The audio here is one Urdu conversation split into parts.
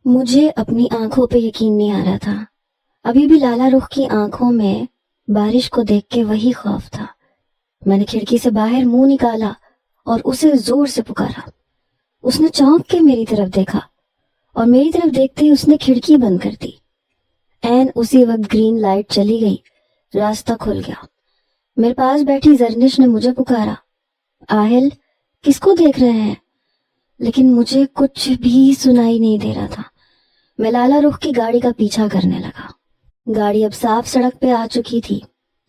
مجھے اپنی آنکھوں پہ یقین نہیں آ رہا تھا. ابھی بھی لالا رخ کی آنکھوں میں بارش کو دیکھ کے وہی خوف تھا. میں نے کھڑکی سے باہر منہ نکالا اور اسے زور سے پکارا. اس نے چونک کے میری طرف دیکھا اور میری طرف دیکھتے ہی اس نے کھڑکی بند کر دی. عین اسی وقت گرین لائٹ چلی گئی. راستہ کھل گیا. میرے پاس بیٹھی زرنش نے مجھے پکارا. آہل، کس کو دیکھ رہے ہیں؟ لیکن مجھے کچھ بھی سنائی نہیں دے رہا تھا. میں لالا رخ کی گاڑی کا پیچھا کرنے لگا. گاڑی اب صاف سڑک پہ آ چکی تھی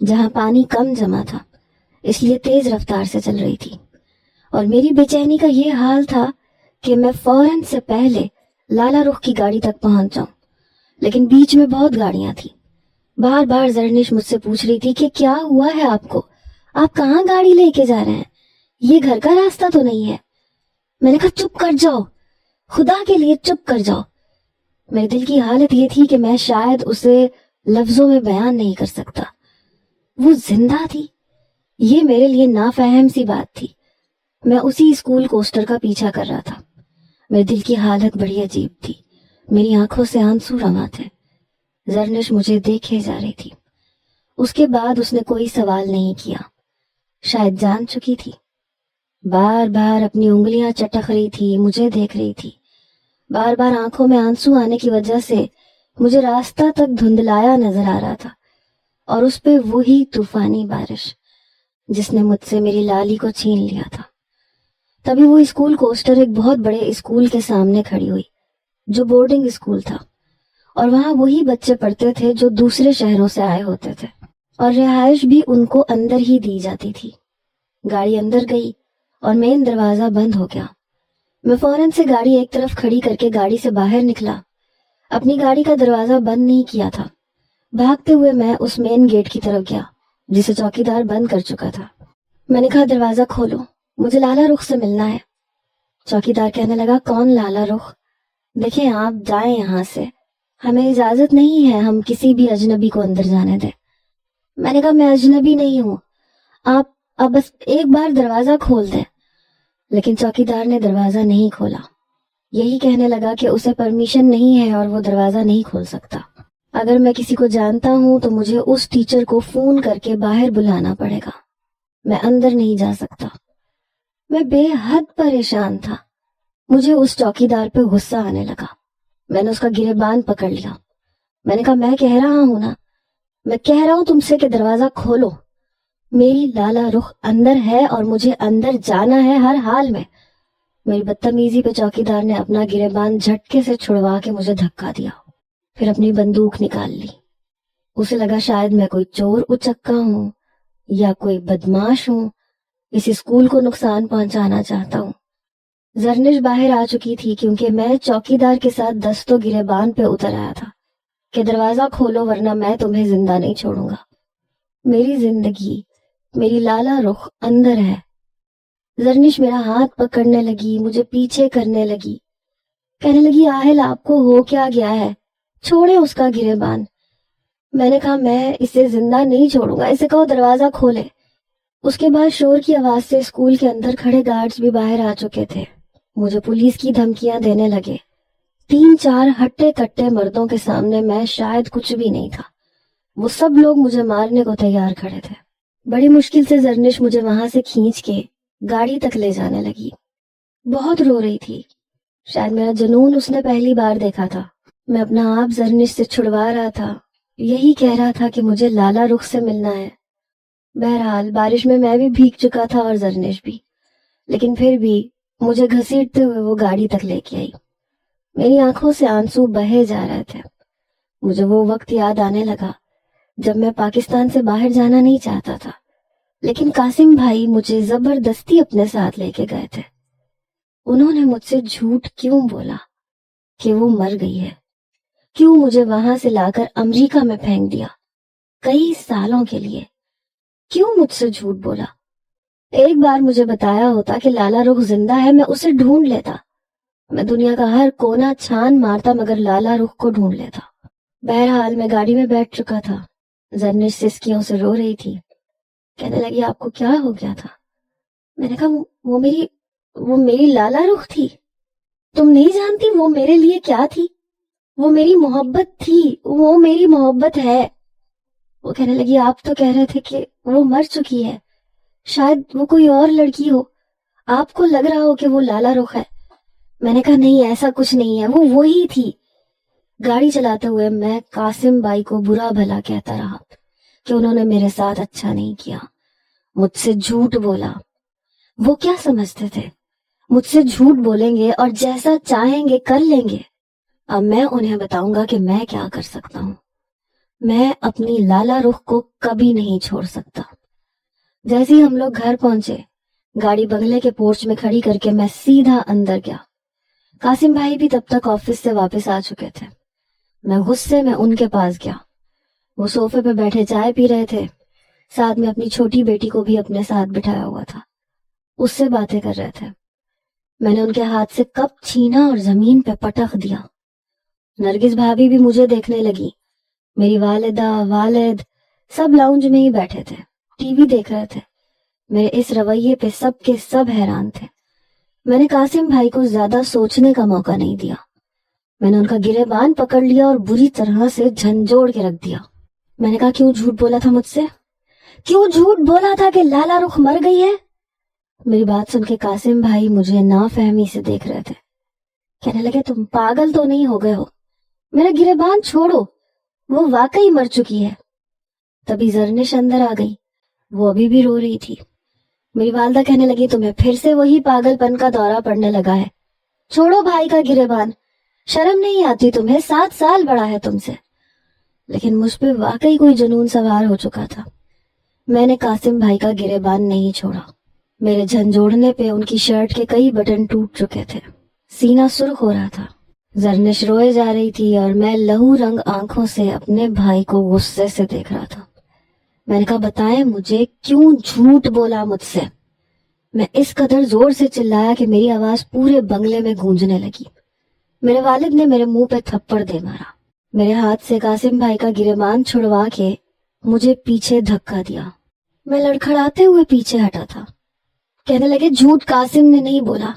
جہاں پانی کم جمع تھا، اس لیے تیز رفتار سے چل رہی تھی. اور میری بے چینی کا یہ حال تھا کہ میں فوراً سے پہلے لالا رخ کی گاڑی تک پہنچ جاؤں. لیکن بیچ میں بہت گاڑیاں تھیں. بار بار زرنش مجھ سے پوچھ رہی تھی کہ کیا ہوا ہے آپ کو، آپ کہاں گاڑی لے کے جا رہے ہیں، یہ گھر کا راستہ تو نہیں ہے. میں نے کہا چپ کر جاؤ، خدا کے لیے چپ کر جاؤ. میرے دل کی حالت یہ تھی کہ میں شاید اسے لفظوں میں بیان نہیں کر سکتا. وہ زندہ تھی، یہ میرے لیے نافہم سی بات تھی. میں اسی اسکول کوسٹر کا پیچھا کر رہا تھا. میرے دل کی حالت بڑی عجیب تھی. میری آنکھوں سے آنسو رواں تھے. زرنش مجھے دیکھے جا رہی تھی. اس کے بعد اس نے کوئی سوال نہیں کیا. شاید جان چکی تھی. بار بار اپنی انگلیاں چٹک رہی تھی، مجھے دیکھ رہی تھی. بار بار آنکھوں میں آنسو آنے کی وجہ سے مجھے راستہ تک دھندلایا نظر آ رہا تھا. اور اس پہ وہی طوفانی بارش جس نے مجھ سے میری لالی کو چھین لیا تھا. تبھی وہ اسکول کوسٹر ایک بہت بڑے اسکول کے سامنے کھڑی ہوئی جو بورڈنگ اسکول تھا، اور وہاں وہی بچے پڑھتے تھے جو دوسرے شہروں سے آئے ہوتے تھے، اور رہائش بھی ان کو اندر ہی دی جاتی تھی. گاڑی اندر گئی اور مین دروازہ بند ہو گیا. میں فوراً سے گاڑی ایک طرف کھڑی کر کے گاڑی سے باہر نکلا. اپنی گاڑی کا دروازہ بند نہیں کیا تھا. بھاگتے ہوئے میں اس مین گیٹ کی طرف گیا جسے چوکیدار بند کر چکا تھا. میں نے کہا دروازہ کھولو، مجھے لالا رخ سے ملنا ہے. چوکیدار کہنے لگا کون لالا رخ؟ دیکھیں آپ جائیں یہاں سے، ہمیں اجازت نہیں ہے ہم کسی بھی اجنبی کو اندر جانے دیں. میں نے کہا میں اجنبی نہیں ہوں، آپ بس ایک بار دروازہ کھول دیں. لیکن چوکیدار نے دروازہ نہیں کھولا. یہی کہنے لگا کہ اسے پرمیشن نہیں ہے اور وہ دروازہ نہیں کھول سکتا. اگر میں کسی کو جانتا ہوں تو مجھے اس ٹیچر کو فون کر کے باہر بلانا پڑے گا. میں اندر نہیں جا سکتا. میں بے حد پریشان تھا. مجھے اس چوکیدار پہ غصہ آنے لگا. میں نے اس کا گریبان پکڑ لیا. میں نے کہا میں کہہ رہا ہوں نا، میں کہہ رہا ہوں تم سے کہ دروازہ کھولو. میری لالا رخ اندر ہے اور مجھے اندر جانا ہے ہر حال میں. میری بدتمیزی پہ چوکیدار نے اپنا گریبان جھٹکے سے چھڑوا کے مجھے دھکا دیا. پھر اپنی بندوق نکال لی. اسے لگا شاید میں کوئی چور اچکا ہوں یا کوئی بدماش ہوں، اس اسکول کو نقصان پہنچانا چاہتا ہوں. زرنش باہر آ چکی تھی کیونکہ میں چوکیدار کے ساتھ دست و گریبان پہ اتر آیا تھا کہ دروازہ کھولو ورنہ میں تمہیں زندہ نہیں چھوڑوں گا. میری زندگی، میری لالا رخ اندر ہے. زرنش میرا ہاتھ پکڑنے لگی، مجھے پیچھے کرنے لگی، کہنے لگی آہل آپ کو ہو کیا گیا ہے، چھوڑے اس کا گریبان. میں نے کہا میں اسے زندہ نہیں چھوڑوں گا، اسے کہو دروازہ کھولے. اس کے بعد شور کی آواز سے اسکول کے اندر کھڑے گارڈز بھی باہر آ چکے تھے. مجھے پولیس کی دھمکیاں دینے لگے. 3-4 ہٹے کٹے مردوں کے سامنے میں شاید کچھ بھی نہیں تھا. وہ سب لوگ مجھے مارنے کو تیار کھڑے تھے. بڑی مشکل سے زرنش مجھے وہاں سے کھینچ کے گاڑی تک لے جانے لگی. بہت رو رہی تھی. شاید میرا جنون اس نے پہلی بار دیکھا تھا. میں اپنا آپ زرنش سے چھڑوا رہا تھا، یہی کہہ رہا تھا کہ مجھے لالا رخ سے ملنا ہے. بہرحال بارش میں بھی بھیگ چکا تھا اور زرنش بھی، لیکن پھر بھی مجھے گھسیٹتے ہوئے وہ گاڑی تک لے کے آئی. میری آنکھوں سے آنسو بہے جا رہے تھے. مجھے وہ وقت یاد آنے لگا جب میں پاکستان سے باہر جانا نہیں چاہتا تھا، لیکن قاسم بھائی مجھے زبردستی اپنے ساتھ لے کے گئے تھے. انہوں نے مجھ سے جھوٹ کیوں بولا کہ وہ مر گئی ہے؟ کیوں مجھے وہاں سے لا کر امریکہ میں پھینک دیا کئی سالوں کے لیے؟ کیوں مجھ سے جھوٹ بولا؟ ایک بار مجھے بتایا ہوتا کہ لالا رخ زندہ ہے، میں اسے ڈھونڈ لیتا. میں دنیا کا ہر کونا چھان مارتا مگر لالا رخ کو ڈھونڈ لیتا. بہرحال میں گاڑی میں بیٹھ چکا تھا. زرنش سسکیوں سے رو رہی تھی. کہنے لگی آپ کو کیا ہو گیا تھا؟ میں نے کہا وہ میری لالا رخ تھی. تم نہیں جانتی وہ میرے لیے کیا تھی؟ وہ میری محبت تھی، وہ میری محبت ہے۔ وہ کہنے لگی آپ تو کہہ رہے تھے کہ وہ مر چکی ہے، شاید وہ کوئی اور لڑکی ہو، آپ کو لگ رہا ہو کہ وہ لالا رخ ہے۔ میں نے کہا نہیں، ایسا کچھ نہیں ہے، وہ وہی تھی۔ گاڑی چلاتے ہوئے میں قاسم بھائی کو برا بھلا کہتا رہا کہ انہوں نے میرے ساتھ اچھا نہیں کیا، مجھ سے جھوٹ بولا۔ وہ کیا سمجھتے تھے مجھ سے جھوٹ بولیں گے اور جیسا چاہیں گے کر لیں گے؟ اب میں انہیں بتاؤں گا کہ میں کیا کر سکتا ہوں۔ میں اپنی لالا رخ کو کبھی نہیں چھوڑ سکتا۔ جیسے ہی ہم لوگ گھر پہنچے، گاڑی بنگلے کے پورچ میں کھڑی کر کے میں سیدھا اندر گیا۔ قاسم بھائی بھی تب تک آفس سے واپس آ چکے تھے۔ میں غصے میں ان کے پاس گیا۔ وہ صوفے پہ بیٹھے چائے پی رہے تھے، ساتھ میں اپنی چھوٹی بیٹی کو بھی اپنے ساتھ بٹھایا ہوا تھا، اس سے باتیں کر رہے تھے۔ میں نے ان کے ہاتھ سے کپ چھینا اور زمین پہ پٹخ دیا۔ نرگس بھابھی بھی مجھے دیکھنے لگی۔ میری والدہ، والد سب لاؤنج میں ہی بیٹھے تھے، ٹی وی دیکھ رہے تھے۔ میرے اس رویے پہ سب کے سب حیران تھے۔ میں نے قاسم بھائی کو زیادہ سوچنے کا موقع نہیں دیا۔ میں نے ان کا گریبان پکڑ لیا اور بری طرح سے جھنجھوڑ کے رکھ دیا۔ میں نے کہا کیوں جھوٹ بولا تھا مجھ سے؟ کیوں جھوٹ بولا تھا کہ لالا رخ مر گئی ہے؟ میری بات سن کے قاسم بھائی مجھے نافہمی سے دیکھ رہے تھے۔ کہنے لگے تم پاگل تو نہیں ہو گئے ہو؟ میرا گریبان چھوڑو، وہ واقعی مر چکی ہے۔ تبھی زرنش اندر آ گئی، وہ ابھی بھی رو رہی تھی۔ میری والدہ کہنے لگی تمہیں پھر سے وہی پاگل پن کا دورہ پڑنے لگا ہے، چھوڑو بھائی کا گریبان، شرم نہیں آتی تمہیں؟ 7 سال بڑا ہے تم سے۔ لیکن مجھ پہ واقعی کوئی جنون سوار ہو چکا تھا۔ میں نے قاسم بھائی کا گریبان نہیں چھوڑا۔ میرے جھنجھوڑنے پہ ان کی شرٹ کے کئی بٹن ٹوٹ چکے تھے، سینہ سرخ ہو رہا تھا۔ زرنش روئے جا رہی تھی اور میں لہو رنگ آنکھوں سے اپنے بھائی کو غصے سے دیکھ رہا تھا۔ میں نے کہا بتائیں مجھے کیوں جھوٹ بولا مجھ سے؟ میں اس قدر زور سے چلایا کہ میری آواز پورے بنگلے میں گونجنے لگی۔ میرے والد نے میرے منہ پہ تھپڑ دے مارا۔ میرے ہاتھ سے قاسم بھائی کا گریبان چھڑوا کے مجھے پیچھے دھکا دیا۔ میں لڑکھڑاتے ہوئے پیچھے ہٹا تھا۔ کہنے لگے جھوٹ قاسم نے نہیں بولا،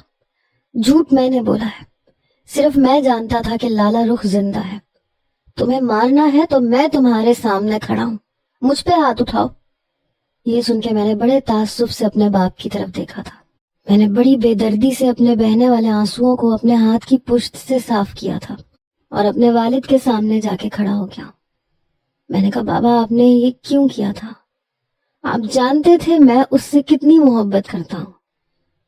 جھوٹ میں نے بولا ہے۔ صرف میں جانتا تھا کہ لالا رخ زندہ ہے۔ تمہیں مارنا ہے تو میں تمہارے سامنے کھڑا ہوں، مجھ پہ ہاتھ اٹھاؤ۔ یہ سن کے میں نے بڑے تعصب سے اپنے باپ کی طرف دیکھا تھا۔ میں نے بڑی بے دردی سے اپنے بہنے والے آنسوؤں کو اپنے ہاتھ کی پشت سے صاف کیا تھا اور اپنے والد کے سامنے جا کے کھڑا ہو گیا۔ میں نے کہا بابا آپ نے یہ کیوں کیا تھا؟ آپ جانتے تھے میں اس سے کتنی محبت کرتا ہوں۔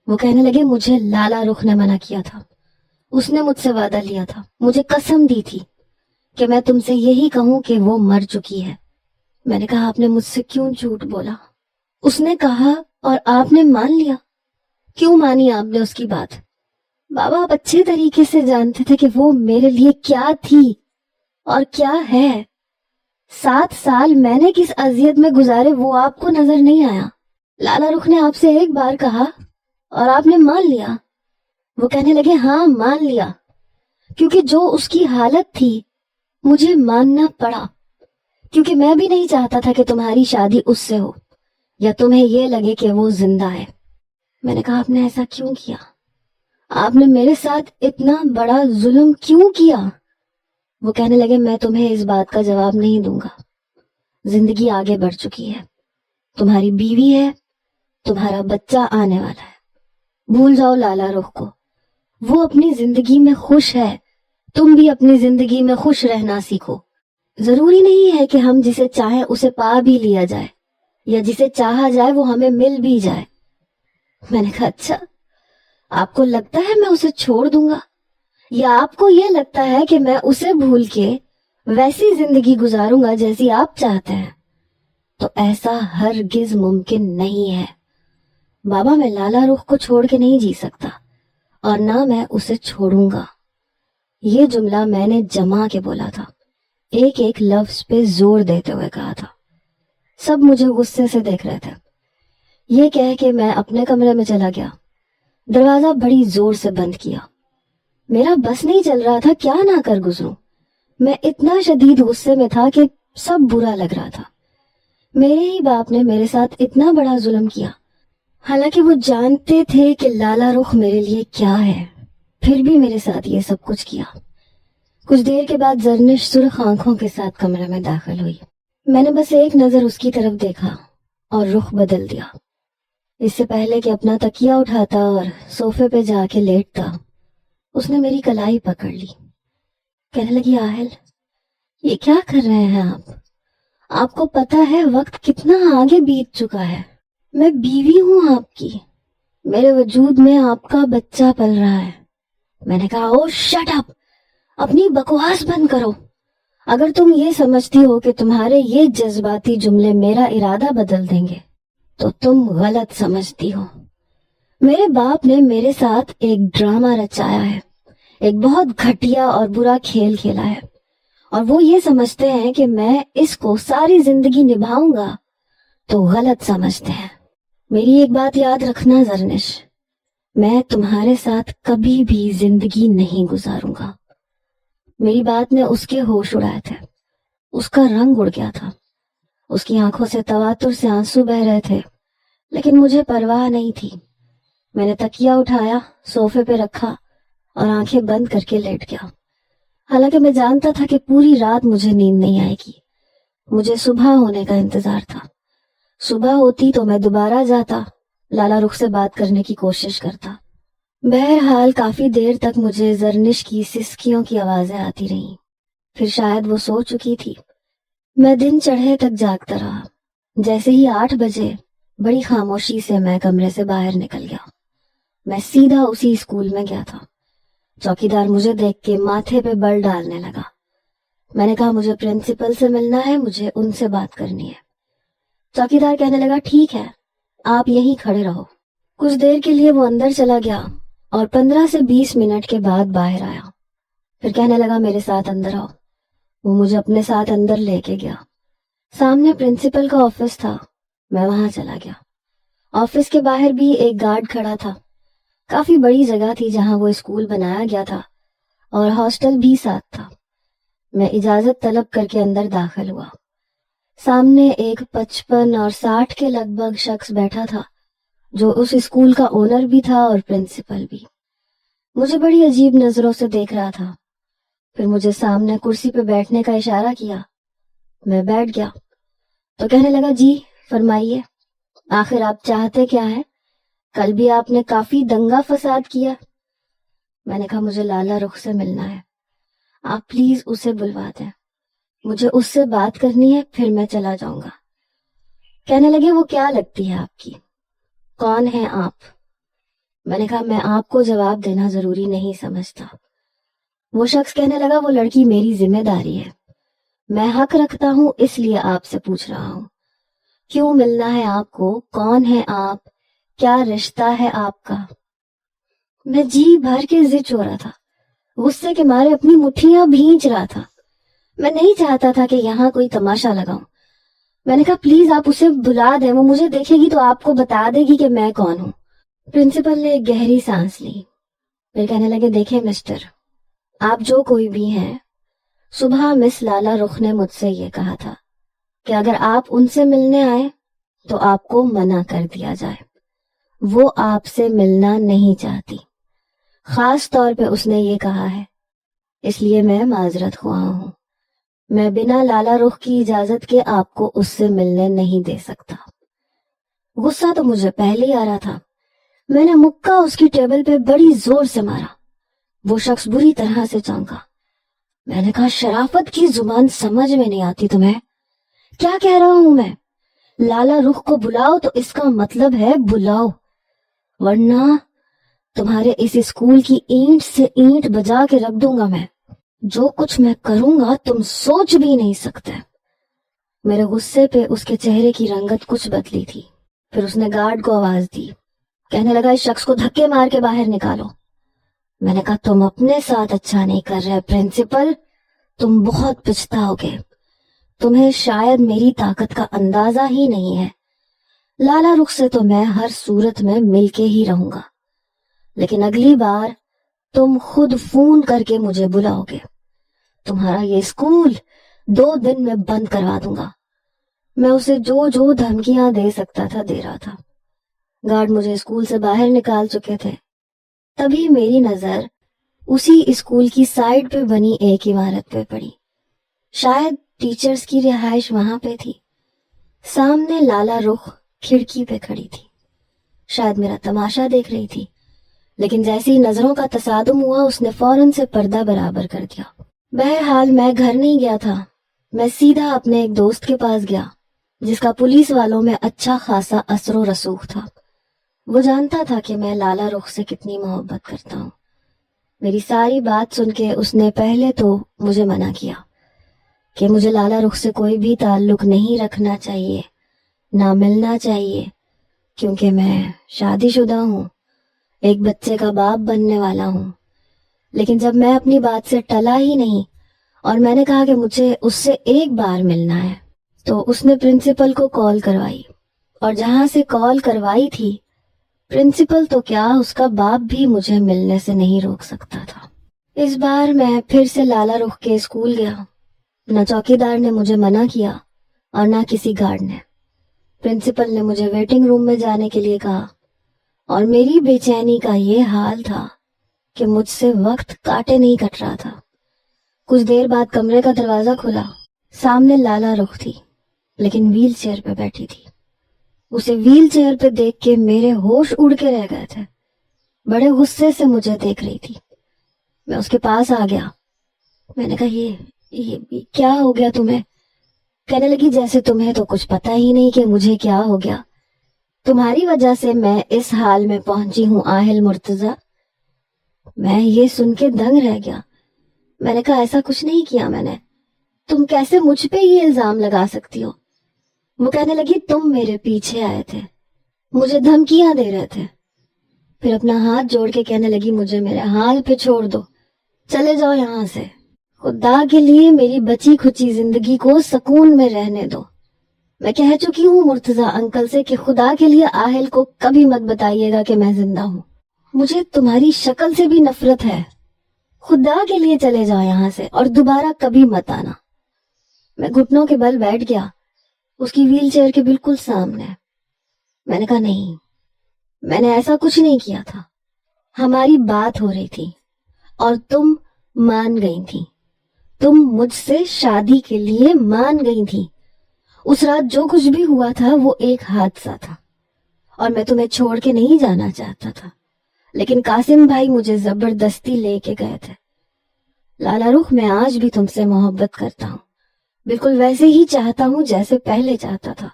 وہ کہنے لگے مجھے لالا رخ نے منع کیا تھا، اس نے مجھ سے وعدہ لیا تھا، مجھے قسم دی تھی کہ میں تم سے یہی کہوں کہ وہ مر چکی ہے۔ میں نے کہا آپ نے مجھ سے کیوں جھوٹ بولا؟ اس نے کہا اور آپ نے مان لیا۔ کیوں مانی آپ نے اس کی بات؟ بابا آپ اچھے طریقے سے جانتے تھے کہ وہ میرے لیے کیا تھی اور کیا ہے۔ 7 سال میں نے کس اذیت میں گزارے وہ آپ کو نظر نہیں آیا؟ لالا رخ نے آپ سے ایک بار کہا اور آپ نے مان لیا۔ وہ کہنے لگے ہاں مان لیا، کیونکہ جو اس کی حالت تھی مجھے ماننا پڑا، کیونکہ میں بھی نہیں چاہتا تھا کہ تمہاری شادی اس سے ہو یا تمہیں یہ لگے کہ وہ زندہ ہے۔ میں نے کہا آپ نے ایسا کیوں کیا؟ آپ نے میرے ساتھ اتنا بڑا ظلم کیوں کیا؟ وہ کہنے لگے میں تمہیں اس بات کا جواب نہیں دوں گا، زندگی آگے بڑھ چکی ہے، تمہاری بیوی ہے، تمہارا بچہ آنے والا ہے، بھول جاؤ لالا رخ کو، وہ اپنی زندگی میں خوش ہے، تم بھی اپنی زندگی میں خوش رہنا سیکھو۔ ضروری نہیں ہے کہ ہم جسے چاہیں اسے پا بھی لیا جائے یا جسے چاہا جائے وہ ہمیں مل بھی جائے۔ میں نے کہا اچھا آپ کو لگتا ہے میں اسے چھوڑ دوں گا، یا آپ کو یہ لگتا ہے کہ میں اسے بھول کے ویسی زندگی گزاروں گا جیسی آپ چاہتے ہیں؟ تو ایسا ہرگز ممکن نہیں ہے۔ بابا میں لالا رخ کو چھوڑ کے نہیں جی سکتا اور نہ میں اسے چھوڑوں گا۔ یہ جملہ میں نے جما کے بولا تھا، ایک ایک لفظ پہ زور دیتے ہوئے کہا تھا۔ سب مجھے غصے سے دیکھ رہے تھے۔ یہ کہہ کے میں اپنے کمرے میں چلا گیا، دروازہ بڑی زور سے بند کیا۔ میرا بس نہیں چل رہا تھا کیا نہ کر گزروں۔ میں اتنا شدید غصے میں تھا کہ سب برا لگ رہا تھا۔ میرے ہی باپ نے میرے ساتھ اتنا بڑا ظلم کیا، حالانکہ وہ جانتے تھے کہ لالا رخ میرے لیے کیا ہے، پھر بھی میرے ساتھ یہ سب کچھ کیا۔ کچھ دیر کے بعد زرنش سرخ آنکھوں کے ساتھ کمرے میں داخل ہوئی۔ میں نے بس ایک نظر اس کی طرف دیکھا اور رخ بدل دیا۔ اس سے پہلے کہ اپنا تکیہ اٹھاتا اور صوفے پہ جا کے لیٹتا، اس نے میری کلائی پکڑ لی۔ کہنے لگی، آہل، یہ کیا کر رہے ہیں آپ؟ آپ کو پتا ہے وقت کتنا آگے بیت چکا ہے۔ میں بیوی ہوں آپ کی، میرے وجود میں آپ کا بچہ پل رہا ہے۔ میں نے کہا، او شٹ اپ، اپنی بکواس بند کرو۔ اگر تم یہ سمجھتی ہو کہ تمہارے یہ جذباتی جملے میرا ارادہ بدل دیں گے تو تم غلط سمجھتی ہو۔ میرے باپ نے میرے ساتھ ایک ڈرامہ رچایا ہے، ایک بہت گھٹیا اور برا کھیل کھیلا ہے، اور وہ یہ سمجھتے ہیں کہ میں اس کو ساری زندگی نبھاؤں گا تو غلط سمجھتے ہیں۔ میری ایک بات یاد رکھنا زرنش، میں تمہارے ساتھ کبھی بھی زندگی نہیں گزاروں گا۔ میری بات نے اس کے ہوش اڑائے تھے، اس کا رنگ اڑ گیا تھا، اس کی آنکھوں سے تواتر سے آنسو بہ رہے تھے، لیکن مجھے پرواہ نہیں تھی۔ میں نے تکیہ اٹھایا، صوفے پہ رکھا اور آنکھیں بند کر کے لیٹ گیا۔ حالانکہ میں جانتا تھا کہ پوری رات مجھے نیند نہیں آئے گی۔ مجھے صبح ہونے کا انتظار تھا۔ صبح ہوتی تو میں دوبارہ جاتا، لالا رخ سے بات کرنے کی کوشش کرتا۔ بہرحال کافی دیر تک مجھے زرنش کی سسکیوں کی آوازیں آتی رہیں، پھر شاید وہ سو چکی تھی۔ میں دن چڑھے تک جاگتا رہا۔ جیسے ہی 8 بجے بڑی خاموشی سے میں کمرے سے باہر نکل گیا۔ میں سیدھا اسی اسکول میں گیا تھا۔ چوکیدار مجھے دیکھ کے ماتھے پہ بل ڈالنے لگا۔ میں نے کہا، مجھے پرنسپل سے ملنا ہے، مجھے ان سے بات کرنی ہے۔ چوکیدار کہنے لگا، ٹھیک ہے، آپ یہیں کھڑے رہو۔ کچھ دیر کے لیے وہ اندر چلا گیا اور 15 سے 20 منٹ کے بعد باہر آیا۔ پھر کہنے لگا، میرے ساتھ اندر آؤ۔ وہ مجھے اپنے ساتھ اندر لے کے گیا۔ سامنے پرنسپل کا آفس تھا، میں وہاں چلا گیا۔ آفس کے باہر بھی ایک گارڈ کھڑا تھا۔ کافی بڑی جگہ تھی جہاں وہ اسکول بنایا گیا تھا، اور ہاسٹل بھی ساتھ تھا۔ میں اجازت طلب کر کے اندر داخل ہوا۔ سامنے ایک 55 اور 60 کے لگ بھگ شخص بیٹھا تھا، جو اس اسکول کا اونر بھی تھا اور پرنسپل بھی۔ مجھے بڑی عجیب نظروں سے دیکھ رہا تھا۔ پھر مجھے سامنے کرسی پہ بیٹھنے کا اشارہ کیا۔ میں بیٹھ گیا تو کہنے لگا، جی فرمائیے، آخر آپ چاہتے کیا ہیں؟ کل بھی آپ نے کافی دنگا فساد کیا۔ میں نے کہا، مجھے لالا رخ سے ملنا ہے، آپ پلیز اسے بلوا دیں، مجھے اس سے بات کرنی ہے، پھر میں چلا جاؤں گا۔ کہنے لگے، وہ کیا لگتی ہے آپ کی؟ کون ہیں آپ؟ میں نے کہا، میں آپ کو جواب دینا ضروری نہیں سمجھتا۔ وہ شخص کہنے لگا، وہ لڑکی میری ذمہ داری ہے، میں حق رکھتا ہوں، اس لیے آپ سے پوچھ رہا ہوں، کیوں ملنا ہے آپ کو؟ کون ہے آپ؟ کیا رشتہ ہے آپ کا؟ میں جی بھر کے زچ ہو رہا تھا، غصے کے مارے اپنی مٹھیاں بھینچ رہا تھا۔ میں نہیں چاہتا تھا کہ یہاں کوئی تماشا لگاؤں۔ میں نے کہا، پلیز آپ اسے بلا دیں، وہ مجھے دیکھے گی تو آپ کو بتا دے گی کہ میں کون ہوں۔ پرنسپل نے ایک گہری سانس لی، پھر کہنے لگے، دیکھیں مسٹر، آپ جو کوئی بھی ہیں، صبح مس لالا رخ نے مجھ سے یہ کہا تھا کہ اگر آپ ان سے ملنے آئے تو آپ کو منع کر دیا جائے۔ وہ آپ سے ملنا نہیں چاہتی، خاص طور پہ اس نے یہ کہا ہے، اس لیے میں معذرت خواہ ہوں۔ میں بنا لالا رخ کی اجازت کے آپ کو اس سے ملنے نہیں دے سکتا۔ غصہ تو مجھے پہلے ہی آ رہا تھا۔ میں نے مکہ اس کی ٹیبل پہ بڑی زور سے مارا۔ وہ شخص بری طرح سے چونکا۔ میں نے کہا، شرافت کی زبان سمجھ میں نہیں آتی تمہیں؟ کیا کہہ رہا ہوں میں؟ لالا رخ کو بلاؤ تو اس کا مطلب ہے بلاؤ، ورنہ تمہارے اس اسکول کی اینٹ سے اینٹ بجا کے رکھ دوں گا۔ میں جو کچھ میں کروں گا تم سوچ بھی نہیں سکتے۔ میرے غصے پہ اس کے چہرے کی رنگت کچھ بدلی تھی۔ پھر اس نے گارڈ کو آواز دی، کہنے لگا، اس شخص کو دھکے مار کے باہر نکالو۔ میں نے کہا، تم اپنے ساتھ اچھا نہیں کر رہے پرنسپل، تم بہت پچھتاؤ گے، تمہیں شاید میری طاقت کا اندازہ ہی نہیں ہے۔ لالا رخ سے تو میں ہر صورت میں مل کے ہی رہوں گا، لیکن اگلی بار تم خود فون کر کے مجھے بلاؤ گے، تمہارا یہ اسکول 2 دن میں بند کروا دوں گا۔ میں اسے جو جو دھمکیاں دے سکتا تھا دے رہا تھا۔ گارڈ مجھے اسکول سے باہر نکال چکے تھے۔ تبھی میری نظر اسی اسکول کی سائڈ پہ بنی ایک عمارت پہ پڑی. شاید ٹیچرز کی رہائش وہاں پہ تھی. سامنے لالا رخ کھڑکی پہ کھڑی تھی. شاید میرا تماشا دیکھ رہی تھی، لیکن جیسی نظروں کا تصادم ہوا اس نے فوراً سے پردہ برابر کر دیا. بہرحال میں گھر نہیں گیا تھا. میں سیدھا اپنے ایک دوست کے پاس گیا جس کا پولیس والوں میں اچھا خاصا اثر و رسوخ تھا. وہ جانتا تھا کہ میں لالا رخ سے کتنی محبت کرتا ہوں. میری ساری بات سن کے اس نے پہلے تو مجھے منع کیا کہ مجھے لالا رخ سے کوئی بھی تعلق نہیں رکھنا چاہیے، نہ ملنا چاہیے، کیونکہ میں شادی شدہ ہوں، ایک بچے کا باپ بننے والا ہوں. لیکن جب میں اپنی بات سے ٹلا ہی نہیں اور میں نے کہا کہ مجھے اس سے ایک بار ملنا ہے، تو اس نے پرنسپل کو کال کروائی. اور جہاں سے کال کروائی تھی، پرنسپل تو کیا اس کا باپ بھی مجھے ملنے سے نہیں روک سکتا تھا. اس بار میں پھر سے لالا رخ کے اسکول گیا. نہ چوکیدار نے مجھے منع کیا اور نہ کسی گارڈ نے. پرنسپل نے مجھے ویٹنگ روم میں جانے کے لیے کہا اور میری بے چینی کا یہ حال تھا کہ مجھ سے وقت کاٹے نہیں کٹ رہا تھا. کچھ دیر بعد کمرے کا دروازہ کھلا. سامنے لالا رخ تھی، لیکن ویل چیئر پہ بیٹھی تھی. اسے ویل چیئر پہ دیکھ کے میرے ہوش اڑ کے رہ گئے تھے. بڑے غصے سے مجھے دیکھ رہی تھی. میں اس کے پاس آ گیا. میں نے کہا یہ کیا ہو گیا تمہیں؟ کہنے لگی جیسے تمہیں تو کچھ پتا ہی نہیں کہ مجھے کیا ہو گیا. تمہاری وجہ سے میں اس حال میں پہنچی ہوں آہل مرتضیٰ. میں یہ سن کے دنگ رہ گیا. میں نے کہا ایسا کچھ نہیں کیا میں نے. تم کیسے مجھ پہ یہ الزام لگا سکتی ہو؟ وہ کہنے لگی تم میرے پیچھے آئے تھے، مجھے دھمکیاں دے رہے تھے. پھر اپنا ہاتھ جوڑ کے کہنے لگی مجھے میرے حال پہ چھوڑ دو، چلے جاؤ یہاں سے. خدا کے لیے میری بچی کھچی زندگی کو سکون میں رہنے دو. میں کہہ چکی ہوں مرتضیٰ انکل سے کہ خدا کے لیے آہل کو کبھی مت بتائیے گا کہ میں زندہ ہوں. مجھے تمہاری شکل سے بھی نفرت ہے. خدا کے لیے چلے جاؤ یہاں سے اور دوبارہ کبھی مت آنا. میں گھٹنوں کے بل بیٹھ گیا اس کی ویل چیئر کے بالکل سامنے. میں نے کہا نہیں، میں نے ایسا کچھ نہیں کیا تھا. ہماری بات ہو رہی تھی اور تم مان گئی تھی. تم مجھ سے شادی کے لیے مان گئی تھی. اس رات جو کچھ بھی ہوا تھا وہ ایک حادثہ تھا اور میں تمہیں چھوڑ کے نہیں جانا چاہتا تھا، لیکن قاسم بھائی مجھے زبردستی لے کے گئے تھے. لالا رخ میں آج بھی تم سے محبت کرتا ہوں، بالکل ویسے ہی چاہتا ہوں جیسے پہلے چاہتا تھا.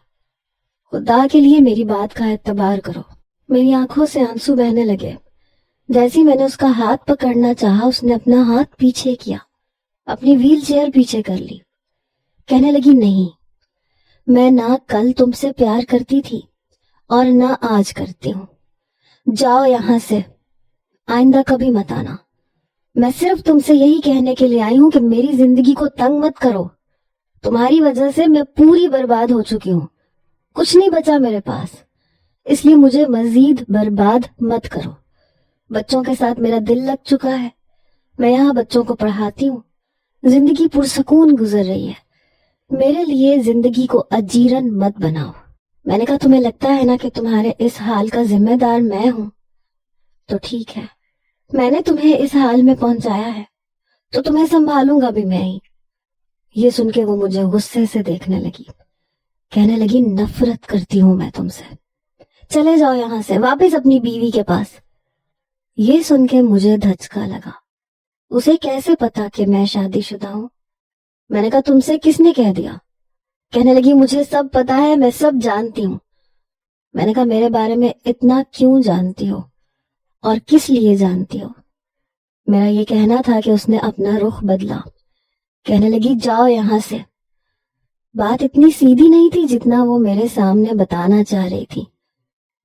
خدا کے لیے میری بات کا اعتبار کرو. میری آنکھوں سے آنسو بہنے لگے. جیسے میں نے اس کا ہاتھ پکڑنا چاہا اس نے اپنا ہاتھ پیچھے کیا، اپنی ویل چیئر پیچھے کر لی. کہنے لگی نہیں، میں نہ کل تم سے پیار کرتی تھی اور نہ آج کرتی ہوں. جاؤ یہاں سے، آئندہ کبھی مت آنا. میں صرف تم سے یہی کہنے کے لیے آئی ہوں کہ میری زندگی کو تنگ مت کرو. تمہاری وجہ سے میں پوری برباد ہو چکی ہوں، کچھ نہیں بچا میرے پاس، اس لیے مجھے مزید برباد مت کرو. بچوں کے ساتھ میرا دل لگ چکا ہے. میں یہاں بچوں کو پڑھاتی ہوں. زندگی پرسکون گزر رہی ہے. میرے لیے زندگی کو اجیرن مت بناؤ. میں نے کہا تمہیں لگتا ہے نا کہ تمہارے اس حال کا ذمہ دار میں ہوں؟ تو ٹھیک ہے، میں نے تمہیں اس حال میں پہنچایا ہے تو تمہیں سنبھالوں گا بھی میں ہی. یہ سن کے وہ مجھے غصے سے دیکھنے لگی. کہنے لگی نفرت کرتی ہوں میں تم سے. چلے جاؤ یہاں سے واپس اپنی بیوی کے پاس. یہ سن کے مجھے دھچکا لگا. اسے کیسے پتا کہ میں شادی شدہ ہوں؟ میں نے کہا تم سے کس نے کہہ دیا؟ کہنے لگی مجھے سب پتا ہے، میں سب جانتی ہوں. میں نے کہا میرے بارے میں اتنا کیوں جانتی ہو اور کس لیے جانتی ہو؟ میرا یہ کہنا تھا کہ اس نے اپنا رخ بدلا. کہنے لگی جاؤ یہاں سے. بات اتنی سیدھی نہیں تھی جتنا وہ میرے سامنے بتانا چاہ رہی تھی.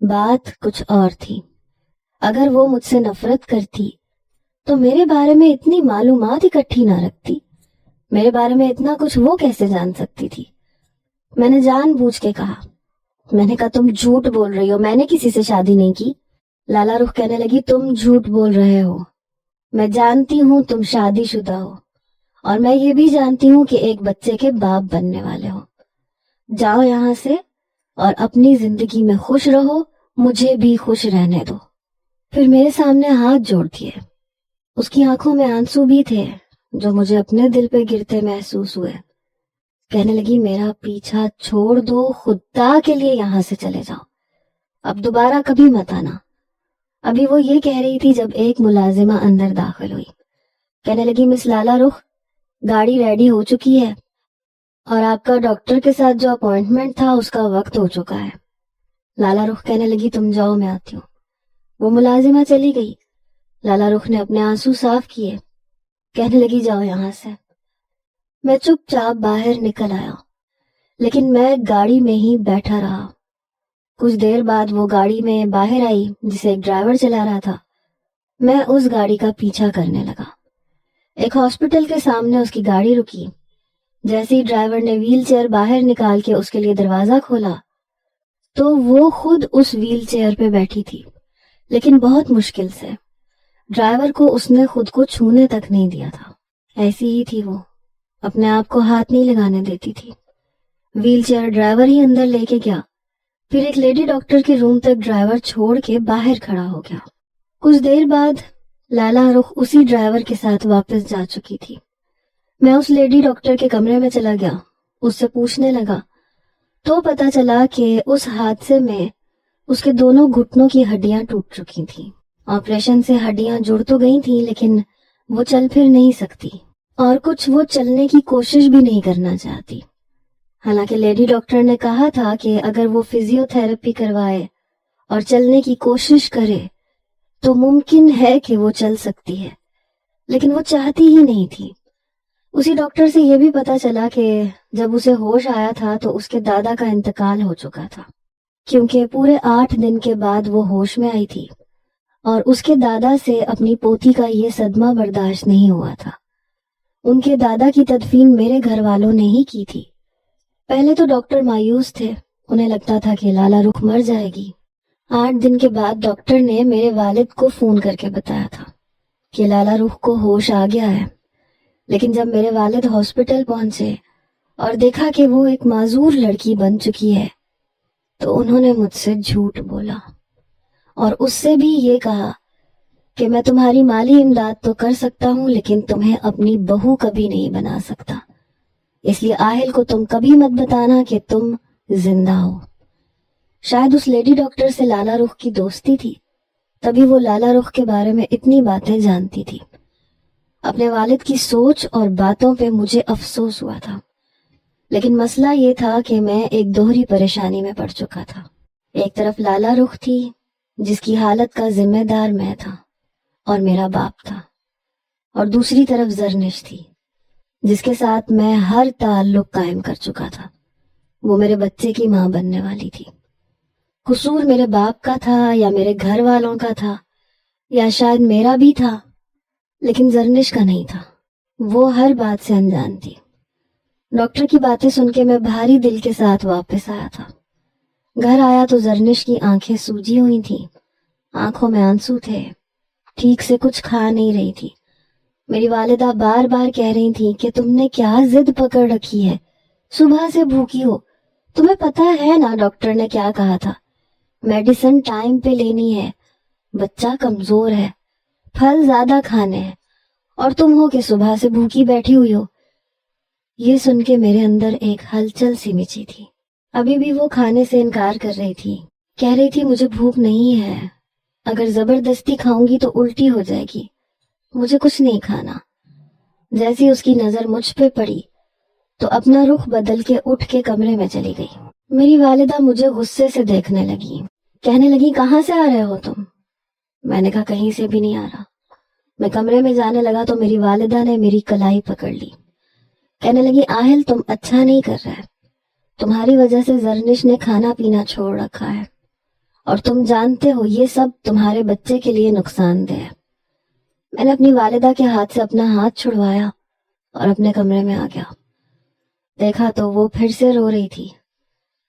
بات کچھ اور تھی. اگر وہ مجھ سے نفرت کرتی تو میرے بارے میں اتنی معلومات اکٹھی نہ رکھتی. میرے بارے میں اتنا کچھ وہ کیسے جان سکتی تھی؟ میں نے جان بوجھ کے کہا. میں نے کہا تم جھوٹ بول رہی ہو، میں نے کسی سے شادی نہیں کی. لالا رخ کہنے لگی تم جھوٹ بول رہے ہو. میں جانتی ہوں تم شادی شدہ ہو اور میں یہ بھی جانتی ہوں کہ ایک بچے کے باپ بننے والے ہو. جاؤ یہاں سے اور اپنی زندگی میں خوش رہو، مجھے بھی خوش رہنے دو. پھر میرے سامنے ہاتھ جوڑ دیے اس کی آنکھوں میں آنسو بھی تھے جو مجھے اپنے دل پہ گرتے محسوس ہوئے۔ کہنے لگی میرا پیچھا چھوڑ دو، خدا کے لیے یہاں سے چلے جاؤ، اب دوبارہ کبھی مت آنا۔ ابھی وہ یہ کہہ رہی تھی جب ایک ملازمہ اندر داخل ہوئی۔ کہنے لگی مس لالا رخ، گاڑی ریڈی ہو چکی ہے اور آپ کا ڈاکٹر کے ساتھ جو اپوائنٹمنٹ تھا اس کا وقت ہو چکا ہے۔ لالا رخ کہنے لگی تم جاؤ، میں آتی ہوں۔ وہ ملازمہ چلی گئی۔ لالا رخ نے اپنے آنسو صاف کیے، کہنے لگی جاؤ یہاں سے۔ میں چپ چاپ باہر نکل آیا، لیکن میں گاڑی میں ہی بیٹھا رہا۔ کچھ دیر بعد وہ گاڑی میں باہر آئی جسے ایک ڈرائیور چلا رہا تھا۔ میں اس گاڑی کا پیچھا کرنے لگا۔ ایک ہاسپٹل کے سامنے اس کی گاڑی رکی۔ جیسے ہی ڈرائیور نے ویل چیئر باہر نکال کے اس کے لیے دروازہ کھولا تو وہ خود اس ویل چیئر پہ بیٹھی تھی، لیکن بہت مشکل سے۔ ڈرائیور کو اس نے خود کو چھونے تک نہیں دیا تھا۔ ایسی ہی تھی وہ، اپنے آپ کو ہاتھ نہیں لگانے دیتی تھی۔ ویل چیئر ڈرائیور ہی اندر لے کے گیا، پھر ایک لیڈی ڈاکٹر کے روم تک ڈرائیور چھوڑ کے باہر کھڑا ہو گیا۔ کچھ دیر بعد لالا رخ اسی ڈرائیور کے ساتھ واپس جا چکی تھی۔ میں اس لیڈی ڈاکٹر کے کمرے میں چلا گیا، اس سے پوچھنے لگا تو پتا چلا کہ اس حادثے میں اس کے دونوں گھٹنوں کی ہڈیاں ٹوٹ چکی تھیں۔ آپریشن سے ہڈیاں جڑ تو گئی تھیں لیکن وہ چل پھر نہیں سکتی، اور کچھ وہ چلنے کی کوشش بھی نہیں کرنا چاہتی۔ حالانکہ لیڈی ڈاکٹر نے کہا تھا کہ اگر وہ فزیو تھراپی کروائے اور چلنے کی کوشش کرے تو ممکن ہے کہ وہ چل سکتی ہے، لیکن وہ چاہتی ہی نہیں تھی۔ اسی ڈاکٹر سے یہ بھی پتا چلا کہ جب اسے ہوش آیا تھا تو اس کے دادا کا انتقال ہو چکا تھا، کیونکہ پورے 8 دن کے بعد وہ ہوش میں آئی تھی اور اس کے دادا سے اپنی پوتی کا یہ صدمہ برداشت نہیں ہوا تھا۔ ان کے دادا کی تدفین میرے گھر والوں نے ہی کی تھی۔ پہلے تو ڈاکٹر مایوس تھے، انہیں لگتا تھا کہ لالا رخ مر جائے گی۔ 8 دن کے بعد ڈاکٹر نے میرے والد کو فون کر کے بتایا تھا کہ لالا رخ کو ہوش آ گیا ہے، لیکن جب میرے والد ہاسپٹل پہنچے اور دیکھا کہ وہ ایک معذور لڑکی بن چکی ہے تو انہوں نے مجھ سے جھوٹ بولا اور اس سے بھی یہ کہا کہ میں تمہاری مالی امداد تو کر سکتا ہوں لیکن تمہیں اپنی بہو کبھی نہیں بنا سکتا، اس لیے آہل کو تم کبھی مت بتانا کہ تم زندہ ہو۔ شاید اس لیڈی ڈاکٹر سے لالا رخ کی دوستی تھی، تبھی وہ لالا رخ کے بارے میں اتنی باتیں جانتی تھی۔ اپنے والد کی سوچ اور باتوں پہ مجھے افسوس ہوا تھا، لیکن مسئلہ یہ تھا کہ میں ایک دوہری پریشانی میں پڑ چکا تھا۔ ایک طرف لالا رخ تھی جس کی حالت کا ذمہ دار میں تھا اور میرا باپ تھا، اور دوسری طرف زرنش تھی جس کے ساتھ میں ہر تعلق قائم کر چکا تھا۔ وہ میرے بچے کی ماں بننے والی تھی۔ قصور میرے باپ کا تھا یا میرے گھر والوں کا تھا یا شاید میرا بھی تھا، لیکن زرنش کا نہیں تھا۔ وہ ہر بات سے انجان تھی۔ ڈاکٹر کی باتیں سن کے میں بھاری دل کے ساتھ واپس آیا تھا۔ گھر آیا تو زرنش کی آنکھیں سوجی ہوئی تھیں، آنکھوں میں آنسو تھے، ٹھیک سے کچھ کھا نہیں رہی تھی۔ میری والدہ بار بار کہہ رہی تھی کہ تم نے کیا ضد پکڑ رکھی ہے، صبح سے بھوکی ہو، تمہیں پتا ہے نا ڈاکٹر نے کیا کہا تھا، میڈیسن ٹائم پہ لینی ہے، بچہ کمزور ہے، پھل زیادہ کھانے ہیں، اور تم ہو کہ صبح سے بھوکی بیٹھی ہوئی ہو۔ یہ سن کے میرے اندر ایک ہلچل سی مچی تھی۔ ابھی بھی وہ کھانے سے انکار کر رہی تھی، کہہ رہی تھی مجھے بھوک نہیں ہے، اگر زبردستی کھاؤں گی تو الٹی ہو جائے گی، مجھے کچھ نہیں کھانا۔ جیسی اس کی نظر مجھ پہ پڑی تو اپنا رخ بدل کے اٹھ کے کمرے میں چلی گئی۔ میری والدہ مجھے غصے سے دیکھنے لگی، کہنے لگی کہاں سے آ رہے ہو تم؟ میں نے کہا کہیں سے بھی نہیں آ رہا۔ میں کمرے میں جانے لگا تو میری والدہ نے میری کلائی پکڑ لی، کہنے لگی آہل تم اچھا نہیں کر رہے، تمہاری وجہ سے زرنش نے کھانا پینا چھوڑ رکھا ہے اور تم جانتے ہو یہ سب تمہارے بچے کے لیے نقصان دہ ہے۔ میں نے اپنی والدہ کے ہاتھ سے اپنا ہاتھ چھڑوایا اور اپنے کمرے میں آ گیا۔ دیکھا تو وہ پھر سے رو رہی تھی۔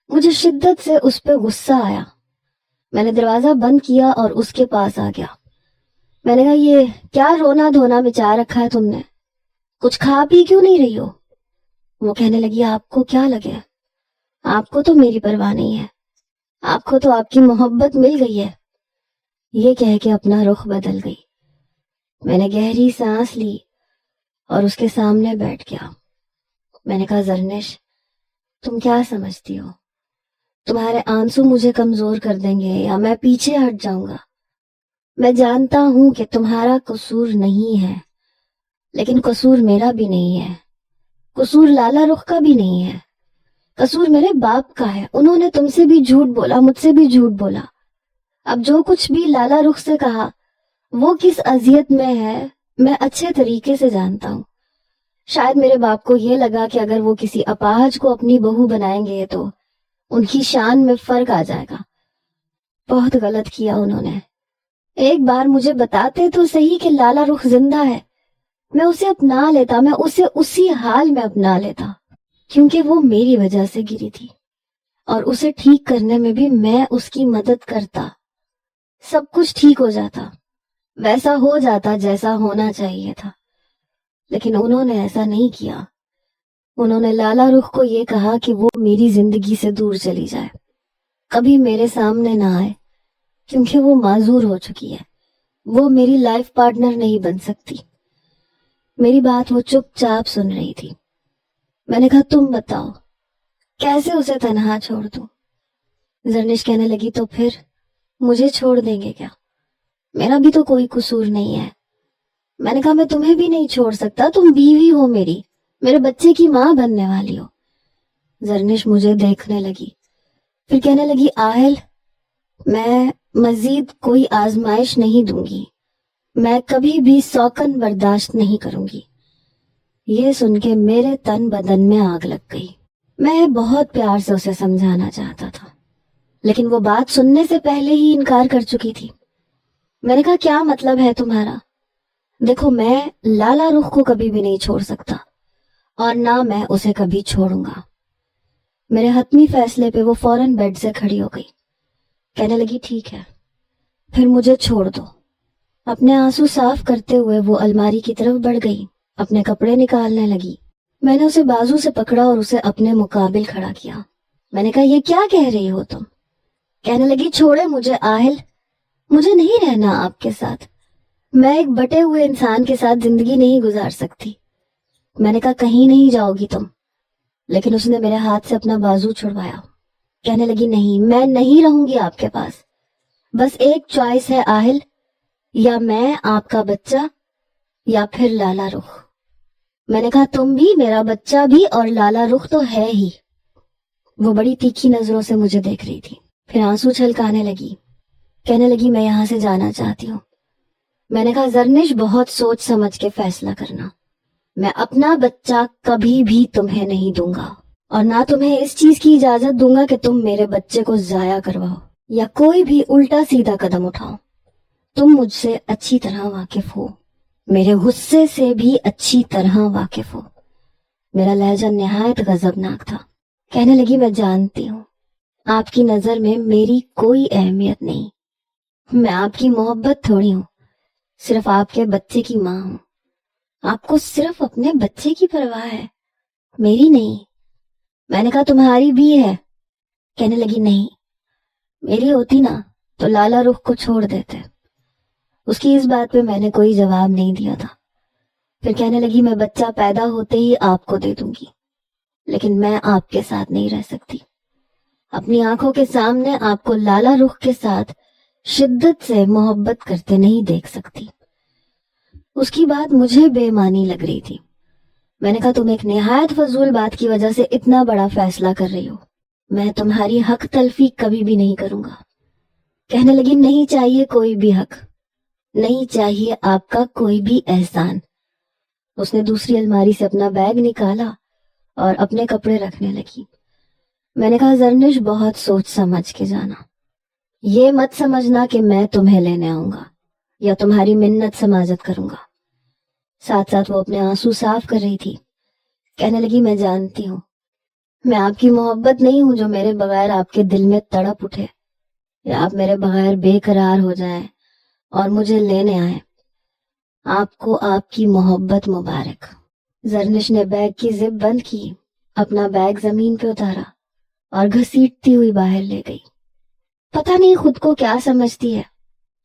مجھے شدت سے اس پہ غصہ آیا۔ میں نے دروازہ بند کیا اور اس کے پاس آ گیا۔ میں نے کہا یہ کیا رونا دھونا مچا رکھا ہے تم نے، کچھ کھا پی کیوں نہیں رہی ہو؟ وہ کہنے لگی آپ کو کیا لگے، آپ کو تو میری پرواہ نہیں ہے، آپ کو تو آپ کی محبت مل گئی ہے۔ یہ کہہ کے اپنا رخ بدل گئی۔ میں نے گہری سانس لی اور اس کے سامنے بیٹھ گیا۔ میں نے کہا زرنش، تم کیا سمجھتی ہو؟ تمہارے آنسو مجھے کمزور کر دیں گے یا میں پیچھے ہٹ جاؤں گا؟ میں جانتا ہوں کہ تمہارا قصور نہیں ہے، لیکن قصور میرا بھی نہیں ہے، قصور لالا رخ کا بھی نہیں ہے، قصور میرے باپ کا ہے۔ انہوں نے تم سے بھی جھوٹ بولا، مجھ سے بھی جھوٹ بولا۔ اب جو کچھ بھی لالا رخ سے کہا وہ کس اذیت میں ہے میں اچھے طریقے سے جانتا ہوں۔ شاید میرے باپ کو یہ لگا کہ اگر وہ کسی اپاہج کو اپنی بہو بنائیں گے تو ان کی شان میں فرق آ جائے گا۔ بہت غلط کیا انہوں نے۔ ایک بار مجھے بتاتے تو صحیح کہ لالا رخ زندہ ہے، میں اسے اپنا لیتا، میں اسے اسی حال میں اپنا لیتا، کیونکہ وہ میری وجہ سے گری تھی اور اسے ٹھیک کرنے میں بھی میں اس کی مدد کرتا۔ سب کچھ ٹھیک ہو جاتا، ویسا ہو جاتا جیسا ہونا چاہیے تھا، لیکن انہوں نے ایسا نہیں کیا۔ انہوں نے لالا رخ کو یہ کہا کہ وہ میری زندگی سے دور چلی جائے، کبھی میرے سامنے نہ آئے، کیونکہ وہ معذور ہو چکی ہے، وہ میری لائف پارٹنر نہیں بن سکتی۔ میری بات وہ چپ چاپ سن رہی تھی۔ میں نے کہا تم بتاؤ کیسے اسے تنہا چھوڑ دوں؟ زرنش کہنے لگی تو پھر مجھے چھوڑ دیں گے کیا؟ میرا بھی تو کوئی قصور نہیں ہے۔ میں نے کہا میں تمہیں بھی نہیں چھوڑ سکتا، تم بیوی ہو میری، میرے بچے کی ماں بننے والی ہو۔ زرنش مجھے دیکھنے لگی، پھر کہنے لگی آہل، میں مزید کوئی آزمائش نہیں دوں گی، میں کبھی بھی سوکن برداشت نہیں کروں گی۔ یہ سن کے میرے تن بدن میں آگ لگ گئی۔ میں بہت پیار سے اسے سمجھانا چاہتا تھا، لیکن وہ بات سننے سے پہلے ہی انکار کر چکی تھی۔ میں نے کہا کیا مطلب ہے تمہارا؟ دیکھو میں لالا رخ کو کبھی بھی نہیں چھوڑ سکتا اور نہ میں اسے کبھی چھوڑوں گا۔ میرے حتمی فیصلے پہ وہ فوراً بیڈ سے کھڑی ہو گئی، کہنے لگی ٹھیک ہے، پھر مجھے چھوڑ دو۔ اپنے آنسو صاف کرتے ہوئے وہ الماری کی طرف بڑھ گئی، اپنے کپڑے نکالنے لگی۔ میں نے اسے بازو سے پکڑا اور اسے اپنے مقابل کھڑا کیا۔ میں نے کہا یہ کیا کہہ رہی ہو تم؟ کہنے لگی چھوڑے مجھے آہل، مجھے نہیں رہنا آپ کے ساتھ، میں ایک بٹے ہوئے انسان کے ساتھ زندگی نہیں گزار سکتی۔ میں نے کہا کہیں نہیں جاؤ گی تم، لیکن اس نے میرے ہاتھ سے اپنا بازو چھڑوایا۔ کہنے لگی نہیں، میں نہیں رہوں گی آپ کے پاس، بس ایک چوائس ہے آہل، یا میں آپ کا بچہ یا پھر لالا رخ۔ میں نے کہا تم بھی، میرا بچہ بھی، اور لالا رخ تو ہے ہی۔ وہ بڑی تیکھی نظروں سے مجھے دیکھ رہی تھی، پھر آنسو چھلکانے لگی، کہنے لگی میں یہاں سے جانا چاہتی ہوں۔ میں نے کہا زرنش بہت سوچ سمجھ کے فیصلہ کرنا، میں اپنا بچہ کبھی بھی تمہیں نہیں دوں گا، اور نہ تمہیں اس چیز کی اجازت دوں گا کہ تم میرے بچے کو ضائع کرواؤ یا کوئی بھی الٹا سیدھا قدم اٹھاؤ۔ تم مجھ سے اچھی طرح واقف ہو، میرے غصے سے بھی اچھی طرح واقف ہو۔ میرا لہجہ نہایت غضبناک تھا۔ کہنے لگی میں جانتی ہوں آپ کی نظر میں میری کوئی اہمیت نہیں، میں آپ کی محبت تھوڑی ہوں، صرف آپ کے بچے کی ماں ہوں۔ آپ کو صرف اپنے بچے کی پرواہ ہے، میری نہیں۔ میں نے کہا تمہاری بھی ہے۔ کہنے لگی نہیں، میری ہوتی نا تو لالا رخ کو چھوڑ دیتے۔ اس کی اس بات پہ میں نے کوئی جواب نہیں دیا تھا۔ پھر کہنے لگی میں بچہ پیدا ہوتے ہی آپ کو دے دوں گی، لیکن میں آپ کے ساتھ نہیں رہ سکتی۔ اپنی آنکھوں کے سامنے آپ کو لالا رخ کے ساتھ شدت سے محبت کرتے نہیں دیکھ سکتی۔ اس کی بات مجھے بے معنی لگ رہی تھی۔ میں نے کہا تم ایک نہایت فضول بات کی وجہ سے اتنا بڑا فیصلہ کر رہی ہو، میں تمہاری حق تلفی کبھی بھی نہیں کروں گا۔ کہنے لگی نہیں چاہیے کوئی بھی حق، نہیں چاہیے آپ کا کوئی بھی احسان۔ اس نے دوسری الماری سے اپنا بیگ نکالا اور اپنے کپڑے رکھنے لگی۔ میں نے کہا زرنش بہت سوچ سمجھ کے جانا، یہ مت سمجھنا کہ میں تمہیں لینے آؤں گا یا تمہاری منت سماجت کروں گا۔ ساتھ ساتھ وہ اپنے آنسو صاف کر رہی تھی۔ کہنے لگی میں جانتی ہوں میں آپ کی محبت نہیں ہوں جو میرے بغیر آپ کے دل میں تڑپ اٹھے یا آپ میرے بغیر بے قرار ہو جائیں اور مجھے لینے آئیں۔ آپ کو آپ کی محبت مبارک۔ زرنش نے بیگ کی زپ بند کی، اپنا بیگ زمین پہ اتارا اور گھسیٹتی ہوئی باہر لے گئی۔ پتہ نہیں خود کو کیا سمجھتی ہے،